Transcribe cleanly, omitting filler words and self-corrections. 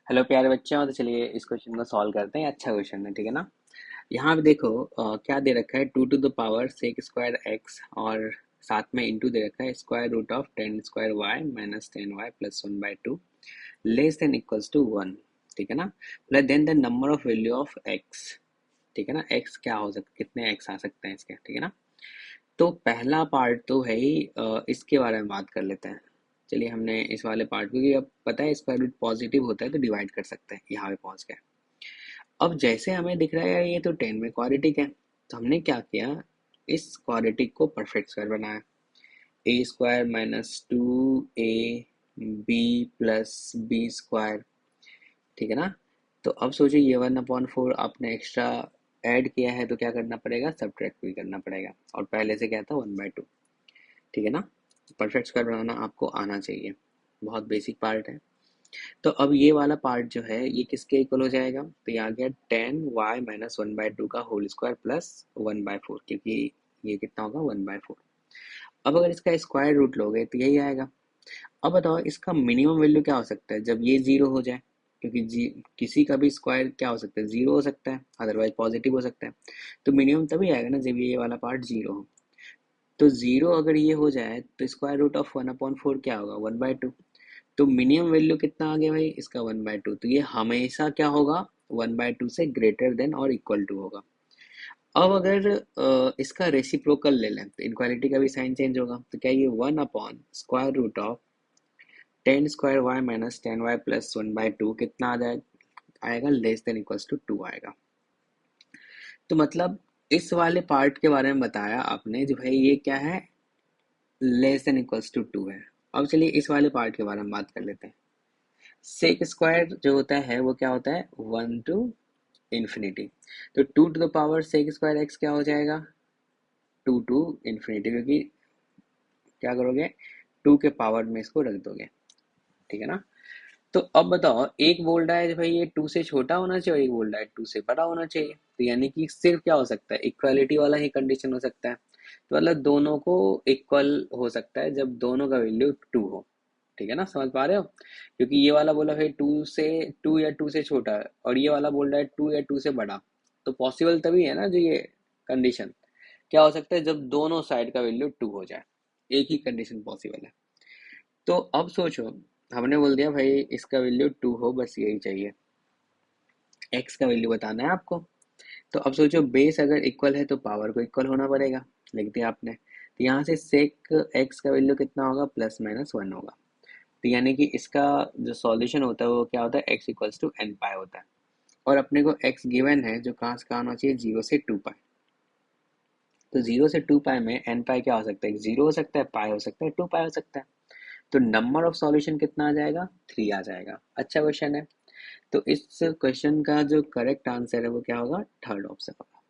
Hello प्यारे बच्चों, तो चलिए इस क्वेश्चन को सॉल्व करते हैं। अच्छा क्वेश्चन है, ठीक है ना। यहाँ पे देखो क्या दे रखा है, 2 to the power sec square x और साथ में इंटू दे रखा है square root of 10 square y minus 10 y plus 1/2 less than equals to 1। ठीक है ना। Plus then the number of value of x. ठीक है ना, एक्स क्या हो सकता, कितने एक्स आ सकते हैं इसके, ठीक है ना। तो पहला पार्ट तो है ही, इसके बारे में बात कर लेते हैं। चलिए हमने इस वाले पार्ट, क्योंकि अब पता है स्क्वायर रूट पॉजिटिव होता है तो डिवाइड कर सकते हैं यहाँ पे पहुंच गए। अब जैसे हमें दिख रहा है यार ये तो 10 में क्वाड्रेटिक है, तो हमने क्या किया, इस क्वाड्रेटिक को परफेक्ट स्क्वायर बनाया। A square minus 2 A B plus B square. ठीक है ना। तो अब सोचिए ये 1/4 आपने एक्स्ट्रा ऐड किया है तो क्या करना पड़ेगा, सब्ट्रैक्ट भी करना पड़ेगा। और पहले से क्या था, 1/2। ठीक है ना। परफेक्ट स्क्वायर बनाना आपको आना चाहिए, बहुत बेसिक पार्ट है। तो अब ये वाला पार्ट जो है ये किसके इक्वल हो जाएगा, तो ये आ गया 10 y - 1/2 का होल स्क्वायर प्लस 1/4, क्योंकि ये कितना होगा, 1/4। अब अगर इसका स्क्वायर रूट लोगे तो यही आएगा। अब बताओ इसका मिनिमम वैल्यू क्या हो सकता है जब ये जीरो हो जाए, क्योंकि किसी का भी स्क्वायर क्या हो सकता है, जीरो हो सकता है, अदरवाइज पॉजिटिव हो सकता है। तो मिनिमम तभी आएगा ना जब ये वाला पार्ट जीरो हो। तो जीरो अगर ये हो जाए तो स्क्वायर रूट ऑफ 1/4 क्या होगा, 1/2। तो मिनिमम वैल्यू कितना आ गया भाई इसका, 1/2। तो ये हमेशा क्या होगा, 1/2 से ग्रेटर देन और इक्वल टू होगा। अब अगर इसका रेसिप्रोकल ले लें तो इनक्वालिटी का भी साइन चेंज होगा। तो क्या ये 1/√ऑफ 10 स्क्वायर y - 10 y प्लस 1/2 कितना आ जाए, आएगा लेस देन इक्वल्स टू 2 आएगा। तो मतलब इस वाले पार्ट के बारे में बताया आपने जो भाई ये क्या है, लेस देन इक्वल्स टू 2 है। अब चलिए इस वाले पार्ट के बारे में बात कर लेते हैं। सेक स्क्वायर जो होता है वो क्या होता है, 1 to infinity। तो 2 to the power sec square x क्या हो जाएगा, 2 to infinity, क्योंकि क्या करोगे, 2 के पावर में इसको रख दोगे। ठीक है ना। तो अब बताओ, एक बोल रहा है भाई ये 2 से छोटा होना चाहिए और एक बोल रहा है 2 से बड़ा होना चाहिए। तो यानी कि सिर्फ क्या हो सकता है, इक्वालिटी वाला ही कंडीशन हो सकता है। तो मतलब दोनों को इक्वल हो सकता है जब दोनों का वैल्यू 2 हो। ठीक है ना, समझ पा रहे हो। क्योंकि ये वाला बोला भाई 2 या 2 से छोटा है और ये वाला बोल रहा है 2 या 2 से बड़ा। तो पॉसिबल तभी है ना जो ये कंडीशन क्या हो सकता है, जब दोनों साइड का वैल्यू 2 हो जाए। एक ही कंडीशन पॉसिबल है। तो अब सोचो, हमने बोल दिया भाई इसका वैल्यू 2 हो, बस यही चाहिए, एक्स का वैल्यू बताना है आपको। तो अब सोचो बेस अगर इक्वल है तो पावर को इक्वल होना पड़ेगा, लिख दिया आपने। तो यहाँ से सेक एक्स का वैल्यू कितना होगा, +-1 होगा। तो यानी कि इसका जो सॉल्यूशन होता है वो क्या होता है, x=n पाई होता है। और अपने को x गिवन है जो कहाँ से कहाँ होना चाहिए, 0 से 2 पाई। तो 0 से 2 पाई में n पाई क्या हो सकता है, 0 हो सकता है, पाई हो सकता है, 2 पाई हो सकता है। तो नंबर ऑफ सॉल्यूशन कितना आ जाएगा, 3 आ जाएगा। अच्छा क्वेश्चन है। तो इस क्वेश्चन का जो करेक्ट आंसर है वो क्या होगा, थर्ड ऑप्शन होगा।